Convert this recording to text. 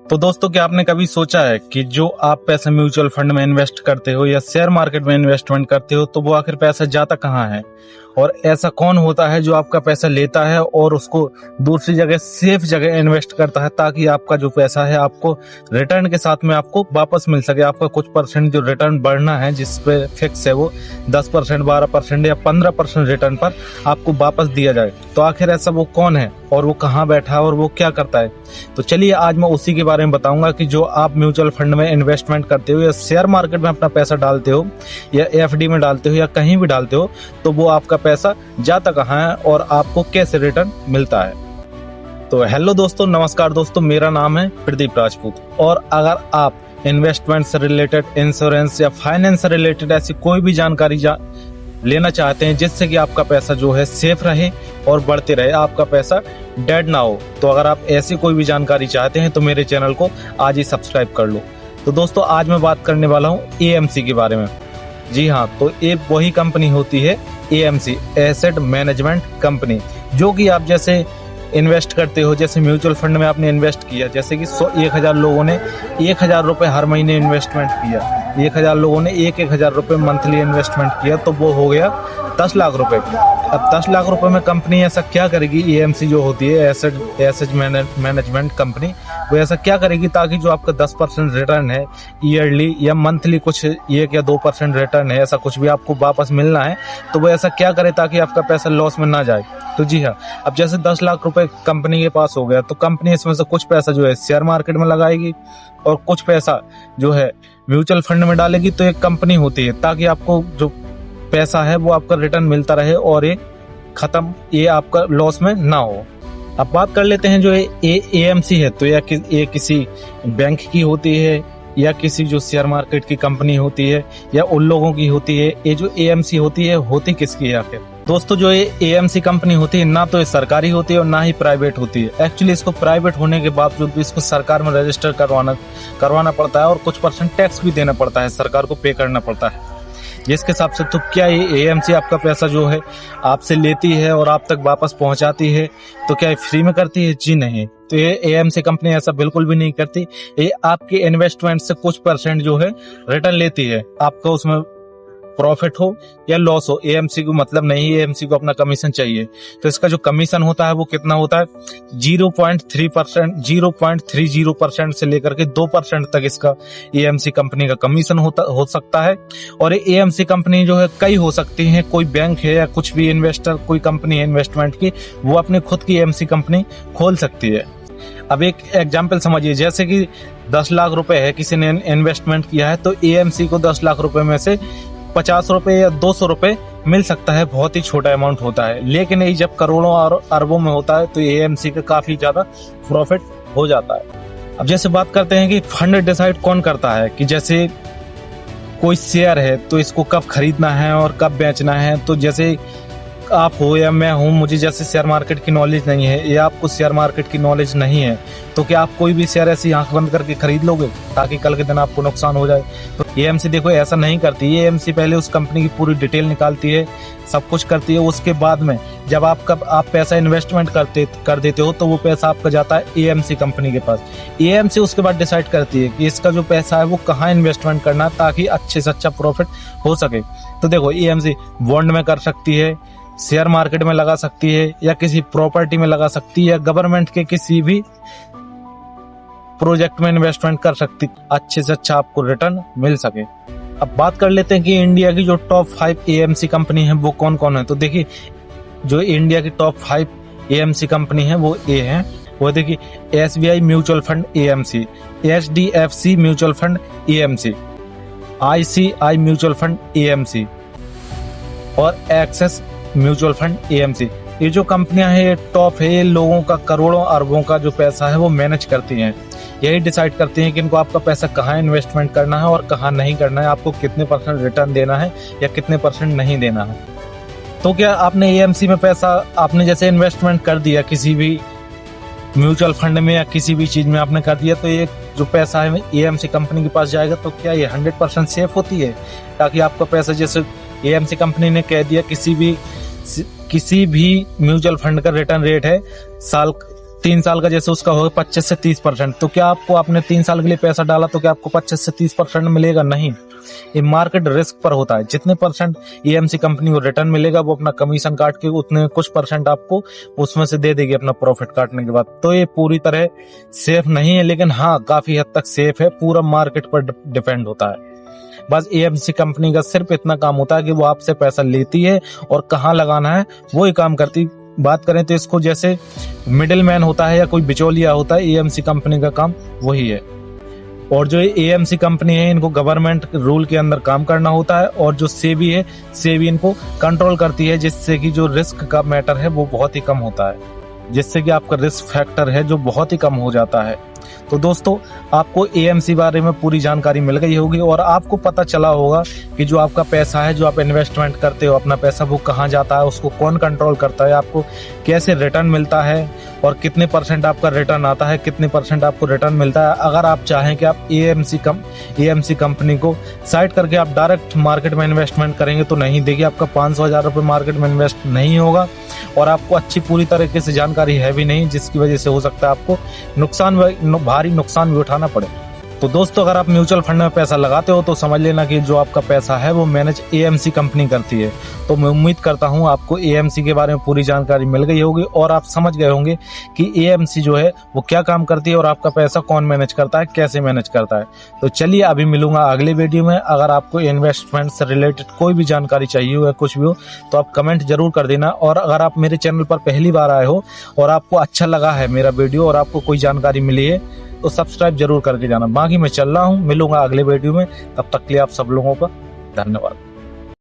तो दोस्तों, क्या आपने कभी सोचा है कि जो आप पैसा म्यूचुअल फंड में इन्वेस्ट करते हो या शेयर मार्केट में इन्वेस्टमेंट करते हो तो वो आखिर पैसा जाता कहाँ है, और ऐसा कौन होता है जो आपका पैसा लेता है और उसको दूसरी जगह सेफ जगह इन्वेस्ट करता है ताकि आपका जो पैसा है आपको रिटर्न के साथ में आपको वापस मिल सके। आपका कुछ परसेंट जो रिटर्न बढ़ना है जिस पे फिक्स है वो 10%, 12% या 15% रिटर्न पर आपको वापस दिया जाए। तो आखिर ऐसा वो कौन है और वो कहाँ बैठा है और वो क्या करता है? तो चलिए आज मैं उसी के बारे में बताऊंगा कि जो आप म्यूचुअल फंड में इन्वेस्टमेंट करते हो या शेयर मार्केट में अपना पैसा डालते हो या एफडी में डालते हो या कहीं भी डालते हो तो वो आपका पैसा जाता कहाँ है और आपको कैसे रिटर्न मिलता है। तो हेलो दोस्तों, नमस्कार दोस्तों, मेरा नाम है प्रदीप राजपूत। और अगर आप इन्वेस्टमेंट से रिलेटेड, इंश्योरेंस या फाइनेंस से रिलेटेड ऐसी कोई भी जानकारी लेना चाहते हैं जिससे कि आपका पैसा जो है सेफ रहे और बढ़ते रहे, आपका पैसा डेड ना हो, तो अगर आप ऐसी कोई भी जानकारी चाहते हैं तो मेरे चैनल को आज ही सब्सक्राइब कर लो। तो दोस्तों, आज मैं बात करने वाला हूँ एएमसी के बारे में। जी हाँ, तो ये वही कंपनी होती है एएमसी, एसेट मैनेजमेंट कंपनी, जो कि आप जैसे इन्वेस्ट करते हो, जैसे म्यूचुअल फंड में आपने इन्वेस्ट किया, जैसे कि 1,000 लोगों ने 1,000 रुपये हर महीने इन्वेस्टमेंट किया, 1,000 लोगों ने 1,000 रुपये मंथली इन्वेस्टमेंट किया, तो वो हो गया 10 लाख रुपए। अब 10 लाख रुपए में कंपनी ऐसा क्या करेगी, एएमसी जो होती है एसेट मैनेजमेंट कंपनी, वो ऐसा क्या करेगी ताकि जो आपका 10% रिटर्न है ईयरली या मंथली, कुछ 1 या 2% रिटर्न है, ऐसा कुछ भी आपको वापस मिलना है, तो वो ऐसा क्या करे ताकि आपका पैसा लॉस में ना जाए। तो जी हाँ, अब जैसे 10 लाख रुपए कंपनी के पास हो गया तो कंपनी इसमें से कुछ पैसा जो है शेयर मार्केट में लगाएगी और कुछ पैसा जो है म्यूचुअल फंड में डालेगी। तो एक कंपनी होती है ताकि आपको जो पैसा है वो आपका रिटर्न मिलता रहे और ये आपका लॉस में ना हो। अब बात कर लेते हैं जो एएमसी है, तो ये किसी बैंक की होती है या किसी जो शेयर मार्केट की कंपनी होती है या उन लोगों की होती है। ये जो एएमसी होती है होती किसकी है आखिर? दोस्तों, जो ये एएमसी कंपनी होती है ना तो ये सरकारी होती है और ना ही प्राइवेट होती है। एक्चुअली इसको प्राइवेट होने के बावजूद भी इसको सरकार में रजिस्टर करवाना पड़ता है और कुछ % टैक्स भी देना पड़ता है, सरकार को पे करना पड़ता है। जिसके हिसाब से तो क्या ये एएमसी आपका पैसा जो है आपसे लेती है और आप तक वापस पहुंचाती है, तो क्या ये फ्री में करती है? जी नहीं। तो ये एएमसी कंपनी ऐसा बिल्कुल भी नहीं करती। ये आपके इन्वेस्टमेंट से कुछ % जो है रिटर्न लेती है, आपका उसमें प्रॉफिट हो या लॉस हो, एएमसी को मतलब नहीं, एएमसी को अपना कमीशन चाहिए। तो इसका जो कमीशन होता है वो कितना होता है? 0.3%, 0.30% से लेकर के 2% तक इसका एएमसी कंपनी का कमीशन हो सकता है। और ये एएमसी कंपनी जो है कई हो सकती है, कोई बैंक है या कुछ भी इन्वेस्टर, कोई कंपनी है इन्वेस्टमेंट की, वो अपने खुद की एएमसी कंपनी खोल सकती है। अब एक एग्जाम्पल समझिए, जैसे कि 10 लाख रुपए है, किसी ने इन्वेस्टमेंट किया है, तो एएमसी को 10 लाख रुपए में से 50 रुपए या 200 रुपए मिल सकता है, बहुत ही छोटा अमाउंट होता है। लेकिन ये जब करोड़ों और अरबों में होता है तो एएमसी का काफी ज्यादा प्रॉफिट हो जाता है। अब जैसे बात करते हैं कि फंड डिसाइड कौन करता है, कि जैसे कोई शेयर है तो इसको कब खरीदना है और कब बेचना है। तो जैसे आप हो या मैं हूँ, मुझे जैसे शेयर मार्केट की नॉलेज नहीं है या आपको शेयर मार्केट की नॉलेज नहीं है, तो क्या आप कोई भी शेयर ऐसी आंख बंद करके खरीद लोगे ताकि कल के दिन आपको नुकसान हो जाए? तो एएमसी देखो ऐसा नहीं करती। एएमसी पहले उस कंपनी की पूरी डिटेल निकालती है, सब कुछ करती है। उसके बाद में जब आप पैसा इन्वेस्टमेंट कर देते हो तो वो पैसा आपका जाता है एएमसी कंपनी के पास। एएमसी उसके बाद डिसाइड करती है कि इसका जो पैसा है वो कहाँ इन्वेस्टमेंट करना है ताकि अच्छे से अच्छा प्रॉफिट हो सके। तो देखो, एएमसी बॉन्ड में कर सकती है, शेयर मार्केट में लगा सकती है, या किसी प्रॉपर्टी में लगा सकती है, या गवर्नमेंट के किसी भी प्रोजेक्ट में इन्वेस्टमेंट कर सकती, अच्छे से अच्छा आपको रिटर्न मिल सके। अब बात कर लेते हैं कि इंडिया की जो टॉप 5 एएमसी कंपनी है वो कौन कौन है। तो देखिए, जो इंडिया की टॉप 5 एएमसी कंपनी है वो ये है, वो देखिए SBI mutual fund AMC, HDFC mutual fund AMC, ICI mutual fund AMC और एक्सिस म्यूचुअल फंड एएमसी। ये जो कंपनियां हैं ये टॉप है, ये लोगों का करोड़ों अरबों का जो पैसा है वो मैनेज करती हैं। यही डिसाइड करती हैं कि इनको आपका पैसा कहाँ इन्वेस्टमेंट करना है और कहाँ नहीं करना है, आपको कितने % रिटर्न देना है या कितने % नहीं देना है। तो क्या आपने एएमसी में पैसा आपने जैसे इन्वेस्टमेंट कर दिया किसी भी म्यूचुअल फंड में या किसी भी चीज में आपने कर दिया, तो ये जो पैसा है एएमसी कंपनी के पास जाएगा, तो क्या ये 100% सेफ होती है? ताकि आपका पैसा, जैसे एएमसी कंपनी ने कह दिया किसी भी म्यूचुअल फंड का रिटर्न रेट है 3 साल का जैसे उसका होगा 25 से 30%, तो क्या आपको आपने 3 साल के लिए पैसा डाला तो क्या आपको 25 से 30% मिलेगा? नहीं। ये मार्केट रिस्क पर होता है। जितने परसेंट एएमसी कंपनी को रिटर्न मिलेगा वो अपना कमीशन काट के उतने कुछ परसेंट आपको उसमें से दे देगी अपना प्रॉफिट काटने के बाद। तो ये पूरी तरह सेफ नहीं है, लेकिन हाँ काफी हद तक सेफ है, पूरा मार्केट पर डिपेंड होता है। बस एएमसी कंपनी का सिर्फ इतना काम होता है कि वो आपसे पैसा लेती है और कहाँ लगाना है वो ही काम करती। बात करें तो इसको जैसे मिडिल मैन होता है या कोई बिचौलिया होता है, एएमसी कंपनी का काम वही है। और जो एएमसी कंपनी है इनको गवर्नमेंट रूल के अंदर काम करना होता है, और जो सेबी है, सेबी इनको कंट्रोल करती है, जिससे कि जो रिस्क का मैटर है वो बहुत ही कम होता है, जिससे कि आपका रिस्क फैक्टर है जो बहुत ही कम हो जाता है। तो दोस्तों आपको एएमसी बारे में पूरी जानकारी मिल गई होगी और आपको पता चला होगा कि जो आपका पैसा है, जो आप इन्वेस्टमेंट करते हो अपना पैसा, वो कहाँ जाता है, उसको कौन कंट्रोल करता है, आपको कैसे रिटर्न मिलता है और कितने परसेंट आपका रिटर्न आता है, कितने परसेंट आपको रिटर्न मिलता है। अगर आप चाहें कि आप एएमसी कंपनी को साइड करके आप डायरेक्ट मार्केट में इन्वेस्टमेंट करेंगे तो नहीं, देखिए आपका 500,000 रुपये मार्केट में इन्वेस्ट नहीं होगा और आपको अच्छी पूरी तरीके से जानकारी है भी नहीं, जिसकी वजह से हो सकता है आपको भारी नुकसान भी उठाना पड़े। तो दोस्तों अगर आप म्यूचुअल फंड में पैसा लगाते हो तो समझ लेना कि जो आपका पैसा है वो मैनेज एएमसी कंपनी करती है। तो मैं उम्मीद करता हूँ आपको एएमसी के बारे में पूरी जानकारी मिल गई होगी और आप समझ गए होंगे कि एएमसी जो है वो क्या काम करती है और आपका पैसा कौन मैनेज करता है, कैसे मैनेज करता है। तो चलिए अभी मिलूंगा अगले वीडियो में। अगर आपको इन्वेस्टमेंट से रिलेटेड कोई भी जानकारी चाहिए हो या कुछ भी हो तो आप कमेंट जरूर कर देना। और अगर आप मेरे चैनल पर पहली बार आए हो और आपको अच्छा लगा है मेरा वीडियो और आपको कोई जानकारी मिली है तो सब्सक्राइब जरूर करके जाना। बाकी मैं चल रहा हूँ, मिलूंगा अगले वीडियो में, तब तक के लिए आप सब लोगों का धन्यवाद।